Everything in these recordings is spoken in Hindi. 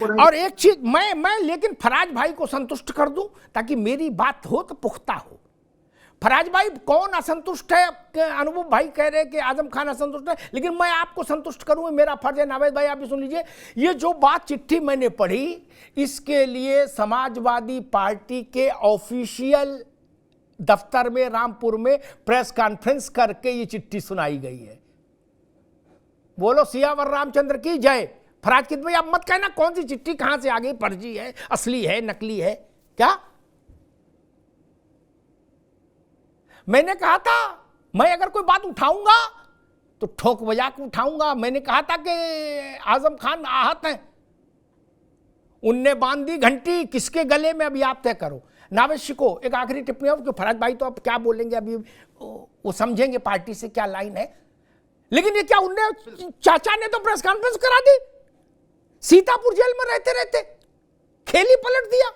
और एक चीज मैं लेकिन फराज भाई को संतुष्ट कर दूं ताकि मेरी बात हो तो पुख्ता हो। फराज भाई कौन असंतुष्ट है? अनुभव भाई कह रहे हैं कि आजम खान असंतुष्ट है, लेकिन मैं आपको संतुष्ट करूं, मेरा फर्ज है। नावेद भाई आप भी सुन लीजिए, ये जो बात चिट्ठी मैंने पढ़ी, इसके लिए समाजवादी पार्टी के ऑफिशियल दफ्तर में रामपुर में प्रेस कॉन्फ्रेंस करके ये चिट्ठी सुनाई गई है। बोलो सियावर रामचंद्र की जय। फराज किद भाई आप मत कहना कौन सी चिट्ठी कहां से आ गई, फर्जी है, असली है, नकली है क्या? मैंने कहा था मैं अगर कोई बात उठाऊंगा तो ठोक बजा के उठाऊंगा। मैंने कहा था कि आजम खान आहत हैं, उनने बांध दी घंटी किसके गले में, अभी आप तय करो। नावेद शिको एक आखिरी टिप्पणी हो कि फराज भाई तो अब क्या बोलेंगे, अभी वो समझेंगे पार्टी से क्या लाइन है। लेकिन ये क्या उनने चाचा ने तो प्रेस कॉन्फ्रेंस करा दी, सीतापुर जेल में रहते रहते खेल ही पलट दिया।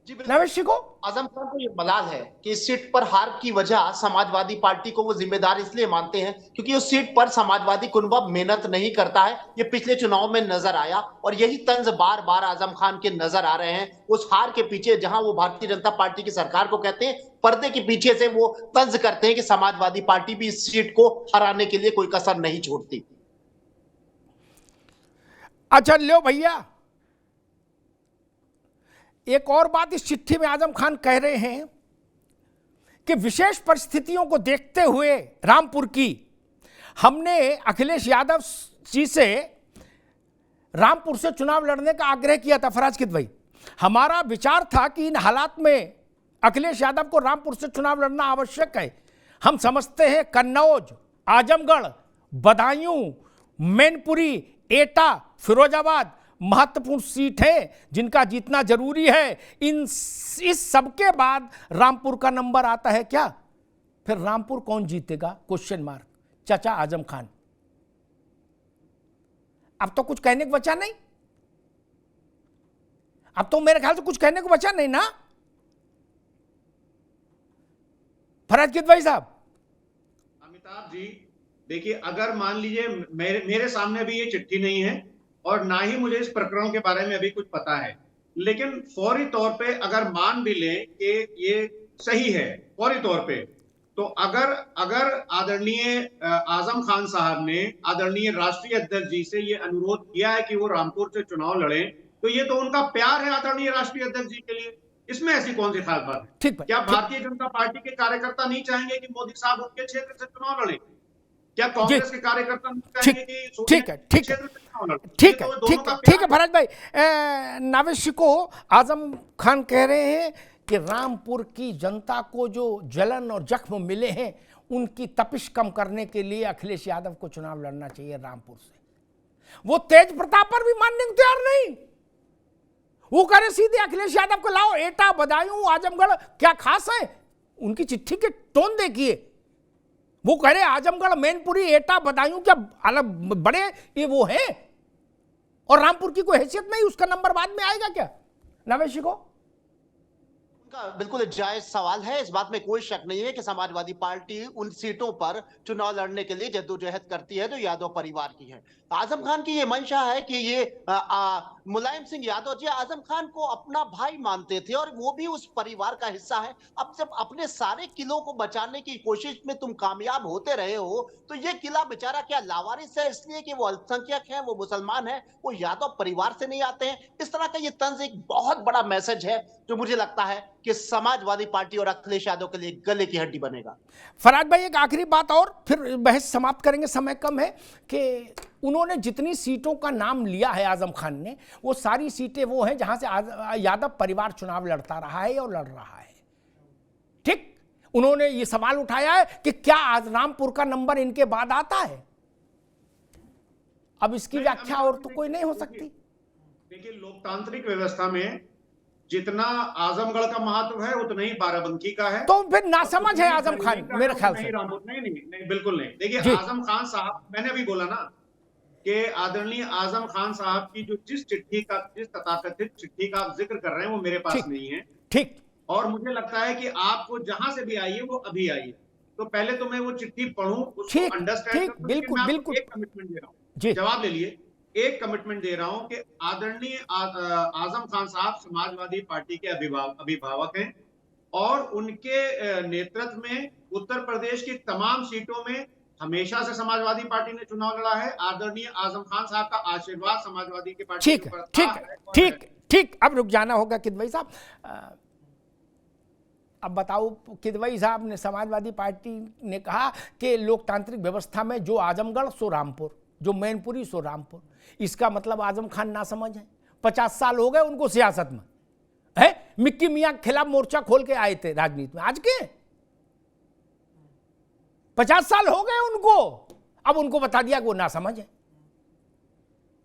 नावेद शिको आजम खान को ये मलाल है कि इस सीट पर हार की वजह समाजवादी पार्टी को वो जिम्मेदार इसलिए मानते हैं क्योंकि उस सीट पर समाजवादी कुनबा मेहनत नहीं करता है। ये पिछले चुनाव में नजर आया और यही तंज बार बार आजम खान के नजर आ रहे हैं। उस हार के पीछे जहां वो भारतीय जनता पार्टी की सरकार को कहते हैं, पर्दे के पीछे से वो तंज करते हैं कि समाजवादी पार्टी भी इस सीट को हराने के लिए कोई कसर नहीं छोड़ती। अच्छा लो भैया, एक और बात इस चिट्ठी में आजम खान कह रहे हैं कि विशेष परिस्थितियों को देखते हुए रामपुर की हमने अखिलेश यादव जी से रामपुर से चुनाव लड़ने का आग्रह किया था। फराज किद भाई, हमारा विचार था कि इन हालात में अखिलेश यादव को रामपुर से चुनाव लड़ना आवश्यक है। हम समझते हैं कन्नौज, आजमगढ़, बदायूं, मैनपुरी, एटा, फिरोजाबाद महत्वपूर्ण सीट है जिनका जीतना जरूरी है। इस सबके बाद रामपुर का नंबर आता है क्या? फिर रामपुर कौन जीतेगा? Question mark. चाचा आजम खान, अब तो कुछ कहने को बचा नहीं, अब तो मेरे ख्याल से कुछ कहने को बचा नहीं ना फराज किद भाई साहब? अमिताभ जी देखिए, अगर मान लीजिए मेरे सामने भी ये चिट्ठी नहीं है और ना ही मुझे इस प्रकरण के बारे में अभी कुछ पता है, लेकिन फौरी तौर पे अगर मान भी लें कि ये सही है फौरी तौर पे, तो अगर आदरणीय आजम खान साहब ने आदरणीय राष्ट्रीय अध्यक्ष जी से ये अनुरोध किया है कि वो रामपुर से चुनाव लड़ें, तो ये तो उनका प्यार है आदरणीय राष्ट्रीय अध्यक्ष जी के लिए। इसमें ऐसी कौन सी खास बात है? ठीक है, क्या भारतीय जनता पार्टी के कार्यकर्ता नहीं चाहेंगे कि मोदी साहब उनके क्षेत्र से चुनाव लड़े? क्या कांग्रेस के कार्यकर्ता नहीं चाहेंगे कि ठीक है ठीक है ठीक है ठीक है ठीक है फराज भाई। नावेद शिको, आजम खान कह रहे हैं कि रामपुर की जनता को जो जलन और जख्म मिले हैं उनकी तपिश कम करने के लिए अखिलेश यादव को चुनाव लड़ना चाहिए रामपुर से। वो तेज प्रताप पर भी मानने को तैयार नहीं, वो कह रहे सीधे अखिलेश यादव को लाओ। एटा, बदायूं, आजमगढ़ क्या खास है? उनकी चिट्ठी के टोन देखिए, वो कह रहे आजमगढ़, मैनपुरी, एटा, बदायूं क्या अलग बड़े ये वो हैं, और रामपुर की कोई हैसियत नहीं, उसका नंबर बाद में आएगा क्या? नावेद शिको, बिल्कुल जायज सवाल है, इस बात में कोई शक नहीं है कि समाजवादी पार्टी उन सीटों पर चुनाव लड़ने के लिए जद्दोजहद करती है जो यादव परिवार की है। आजम खान की ये मंशा है कि ये मुलायम सिंह यादव जी आजम खान को अपना भाई मानते थे और वो भी उस परिवार का हिस्सा है। अब जब अपने सारे किलों को बचाने की कोशिश में तुम कामयाब होते रहे हो, तो ये किला बेचारा क्या लावारिस है इसलिए कि वो अल्पसंख्यक है, वो मुसलमान है, वो यादव परिवार से नहीं आते हैं? इस तरह का ये तंज एक बहुत बड़ा मैसेज है जो मुझे लगता है कि समाजवादी पार्टी और अखिलेश यादव के लिए गले की हड्डी बनेगा। फराज भाई एक आखिरी बात और फिर बहस समाप्त करेंगे, समय कम है, कि उन्होंने जितनी सीटों का नाम लिया है आजम खान ने, वो सारी सीटें वो हैं जहां से यादव परिवार चुनाव लड़ता रहा है और लड़ रहा है। ठीक, उन्होंने ये सवाल उठाया है कि क्या आज रामपुर का नंबर इनके बाद आता है? अब इसकी व्याख्या और तो कोई नहीं हो सकती। देखिए, लोकतांत्रिक व्यवस्था में जितना आजमगढ़ का महत्व है उतना ही बाराबंकी का है। तो फिर नासमझ है आजम खान मेरे ख्याल से। नहीं बिल्कुल नहीं। देखिए आजम खान साहब, मैंने अभी बोला ना कि आदरणीय आजम खान साहब की जो जिस तथाकथित चिट्ठी का आप जिक्र कर रहे हैं वो मेरे पास नहीं है। ठीक, और मुझे लगता है कि आपको जहां से भी आइए वो अभी आइए, तो पहले तो मैं वो चिट्ठी पढ़ूं, उसको अंडरस्टैंड करूं। बिल्कुल बिल्कुल एक कमिटमेंट दे रहा हूं, जी। जवाब ले लिए। एक कमिटमेंट दे रहा हूं कि आदरणीय आजम खान साहब समाजवादी पार्टी के अभिभावक हैं और उनके नेतृत्व में उत्तर प्रदेश की तमाम सीटों में हमेशा से समाजवादी पार्टी ने चुनाव लड़ा है। आदरणीय आजम खान साहब का आशीर्वाद समाजवादी की पार्टी ठीक के है, ऊपर ठीक था, है, है और ठीक ठीक। अब रुक जाना होगा किदवई साहब। अब बताओ, किदवई साहब ने, समाजवादी पार्टी ने कहा कि लोकतांत्रिक व्यवस्था में जो आजमगढ़ सो रामपुर, जो मैनपुरी सो रामपुर। इसका मतलब आजम खान ना समझ है। 50 साल हो गए उनको सियासत में, है मिक्की मियां के खिलाफ मोर्चा खोल के आए थे राजनीति में, आज के 50 साल हो गए उनको। अब उनको बता दिया कि वो ना समझ है,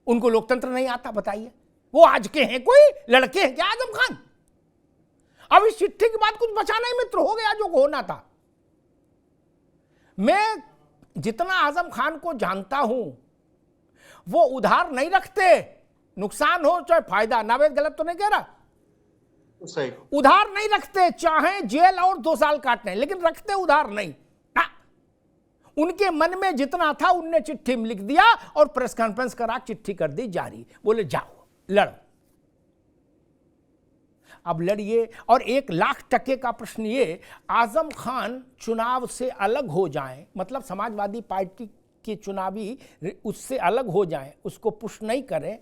उनको लोकतंत्र नहीं आता। बताइए, वो आज के हैं, कोई लड़के हैं क्या आजम खान? अब इस चिट्ठी के बाद कुछ बचा नहीं मित्र, हो गया जो होना था। मैं जितना आजम खान को जानता हूं, वो उधार नहीं रखते, नुकसान हो चाहे फायदा। नावेद गलत तो नहीं कह रहा? सही। उधार नहीं रखते, चाहे जेल और 2 साल काटने, लेकिन रखते उधार नहीं। उनके मन में जितना था उनने चिट्ठी में लिख दिया और प्रेस कॉन्फ्रेंस करा, चिट्ठी कर दी जारी। बोले जाओ लड़ो, अब लड़िए। और 1,00,000% का प्रश्न ये, आजम खान चुनाव से अलग हो जाएं, मतलब समाजवादी पार्टी के चुनावी उससे अलग हो जाएं, उसको पुश नहीं करें,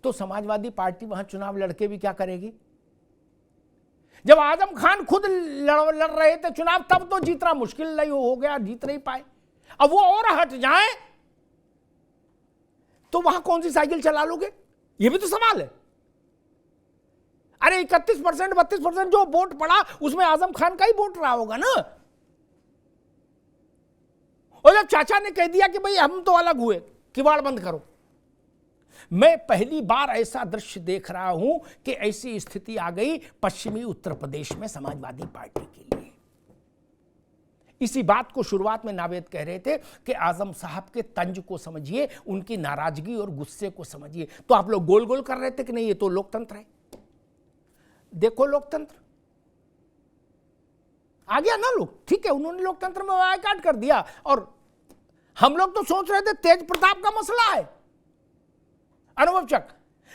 तो समाजवादी पार्टी वहां चुनाव लड़के भी क्या करेगी? जब आजम खान खुद लड़ रहे थे चुनाव, तब तो जीतना मुश्किल नहीं हो गया, जीत नहीं पाए। अब वो और हट जाएं तो वहां कौन सी साइकिल चला लोगे? ये भी तो सवाल है। अरे 31% 32% जो वोट पड़ा उसमें आजम खान का ही वोट रहा होगा ना। और जब चाचा ने कह दिया कि भाई हम तो अलग हुए, किवाड़ बंद करो। मैं पहली बार ऐसा दृश्य देख रहा हूं कि ऐसी स्थिति आ गई पश्चिमी उत्तर प्रदेश में समाजवादी पार्टी के लिए। इसी बात को शुरुआत में नावेद कह रहे थे कि आजम साहब के तंज को समझिए, उनकी नाराजगी और गुस्से को समझिए। तो आप लोग गोल गोल कर रहे थे कि नहीं ये तो लोकतंत्र है। देखो लोकतंत्र आ गया ना लोग, ठीक है, उन्होंने लोकतंत्र में बायकॉट कर दिया। और हम लोग तो सोच रहे थे तेज प्रताप का मसला है, अनुभव चक,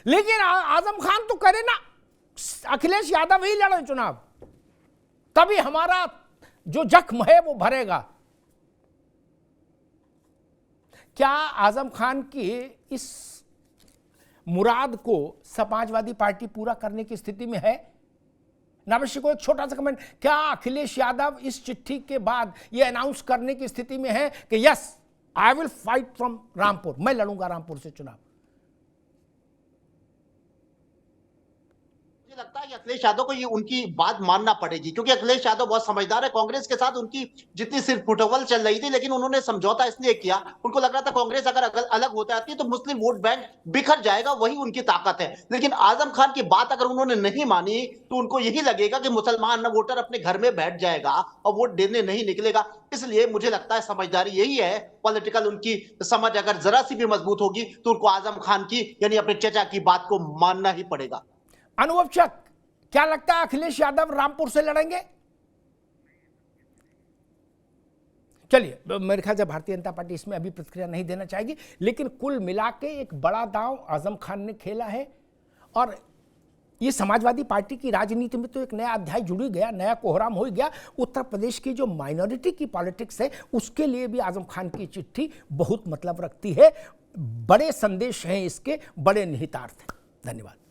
लेकिन आजम खान तो करे ना, अखिलेश यादव ही लड़े चुनाव, तभी हमारा जो जख्म है वो भरेगा। क्या आजम खान की इस मुराद को समाजवादी पार्टी पूरा करने की स्थिति में है? नावश्य को एक छोटा सा कमेंट, क्या अखिलेश यादव इस चिट्ठी के बाद यह अनाउंस करने की स्थिति में है कि yes I will fight from Rampur, मैं लड़ूंगा रामपुर से चुनाव? लगता है कि अखिलेश यादव को ये उनकी बात मानना पड़ेगी, क्योंकि अखिलेश यादव बहुत समझदार है। कांग्रेस के साथ उनकी जितनी सिर फुटबॉल चल रही थी, लेकिन उन्होंने समझौता इसलिए किया, उनको लग रहा था कांग्रेस अगर अलग हो जाती है तो मुस्लिम वोट बैंक बिखर जाएगा, वही उनकी ताकत है। लेकिन आजम खान की बात अगर उन्होंने नहीं मानी तो उनको यही लगेगा कि मुसलमान वोटर अपने घर में बैठ जाएगा और वोट देने नहीं निकलेगा। इसलिए मुझे लगता है समझदारी यही है, पॉलिटिकल उनकी समझ अगर जरा सी भी मजबूत होगी तो उनको आजम खान की यानी अपने चचा की बात को मानना ही पड़ेगा। अनुभव चक, क्या लगता है अखिलेश यादव रामपुर से लड़ेंगे? चलिए, मेरे ख्याल से भारतीय जनता पार्टी इसमें अभी प्रतिक्रिया नहीं देना चाहेगी, लेकिन कुल मिला के एक बड़ा दांव आजम खान ने खेला है और ये समाजवादी पार्टी की राजनीति में तो एक नया अध्याय जुड़ गया, नया कोहराम हो गया। उत्तर प्रदेश की जो माइनॉरिटी की पॉलिटिक्स है उसके लिए भी आजम खान की चिट्ठी बहुत मतलब रखती है। बड़े संदेश हैं इसके, बड़े निहितार्थ हैं। धन्यवाद।